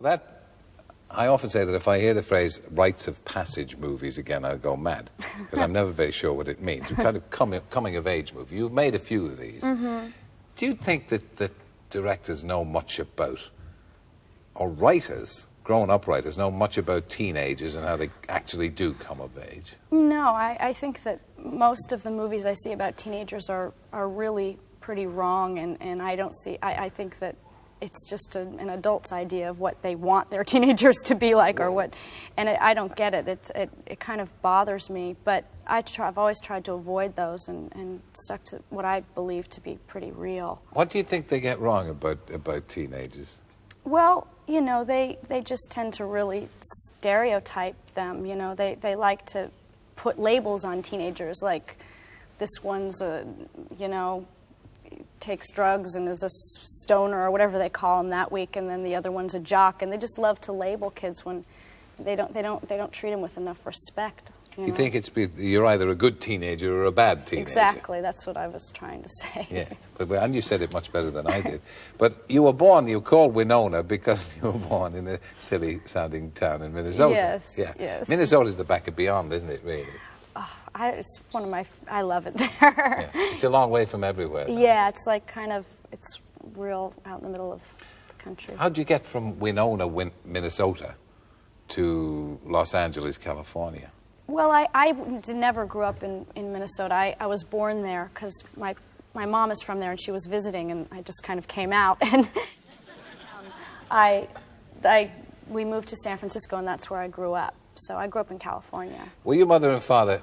That, I often say that if I hear the phrase rites of passage movies again, I'll go mad, because I'm never very sure what it means. Kind of coming of age movie. You've made a few of these. Do you think that directors know much about, or writers, grown-up writers, know much about teenagers and how they actually do come of age? No, I think that most of the movies I see about teenagers are really pretty wrong, and I don't see, I think that it's just an adult's idea of what they want their teenagers to be like, or what, and I don't get it. It kind of bothers me, but I've always tried to avoid those and stuck to what I believe to be pretty real. What do you think they get wrong about teenagers? Well, you know, they just tend to really stereotype them. You know, they like to put labels on teenagers, like this one's you know, takes drugs and is a stoner or whatever they call him that week, and then the other one's a jock, and they just love to label kids when they don't treat them with enough respect. You think you're either a good teenager or a bad teenager? Exactly, that's what I was trying to say. Yeah, and you said it much better than I did. But you were born, you called Winona because you were born in a silly-sounding town in Minnesota. Yes, yeah. yes. Minnesota's the back of beyond, isn't it, really? Oh, it's one of my, I love it there. Yeah. It's a long way from everywhere, though. Yeah, it's like kind of, it's real out in the middle of the country. How'd you get from Winona, Minnesota, to Los Angeles, California? Well, I never grew up in Minnesota. I was born there because my mom is from there and she was visiting, and I just kind of came out. And we moved to San Francisco, and that's where I grew up. So I grew up in California. Were your mother and father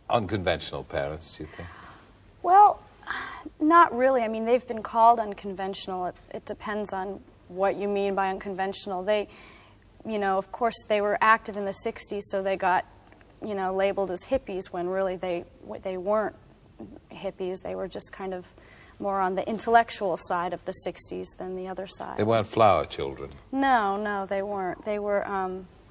unconventional parents, do you think? Well, not really. I mean, they've been called unconventional. It depends on what you mean by unconventional. They, you know, of course, they were active in the 60s, so they got, you know, labeled as hippies when really they weren't hippies. They were just kind of more on the intellectual side of the 60s than the other side. They weren't flower children? No, they weren't. They were,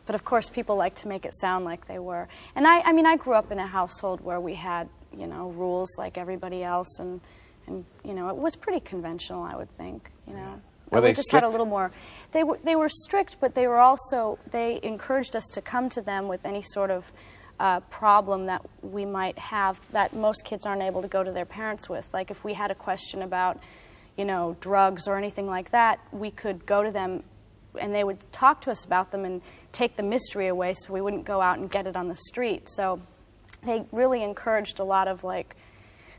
but of course people like to make it sound like they were. And I mean, I grew up in a household where we had, you know, rules like everybody else, and you know, it was pretty conventional, I would think, you know. Were they just strict? had a little more. They were strict, but they were also, they encouraged us to come to them with any sort of problem that we might have that most kids aren't able to go to their parents with. Like if we had a question about, you know, drugs or anything like that, we could go to them and they would talk to us about them and take the mystery away so we wouldn't go out and get it on the street. So they really encouraged a lot of, like,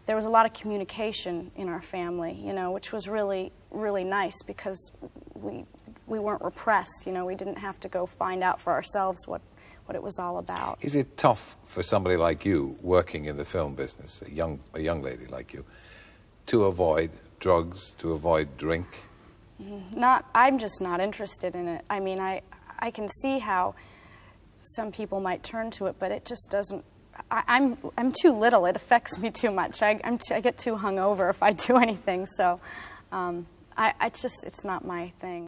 there was a lot of communication in our family, you know, which was really, really nice because we weren't repressed, you know, we didn't have to go find out for ourselves what it was all about. Is it tough for somebody like you, working in the film business, a young lady like you, to avoid drugs, to avoid drink? I'm just not interested in it. I mean, I can see how some people might turn to it, but it just doesn't. I'm too little. It affects me too much. I get too hungover if I do anything. So, it's not my thing.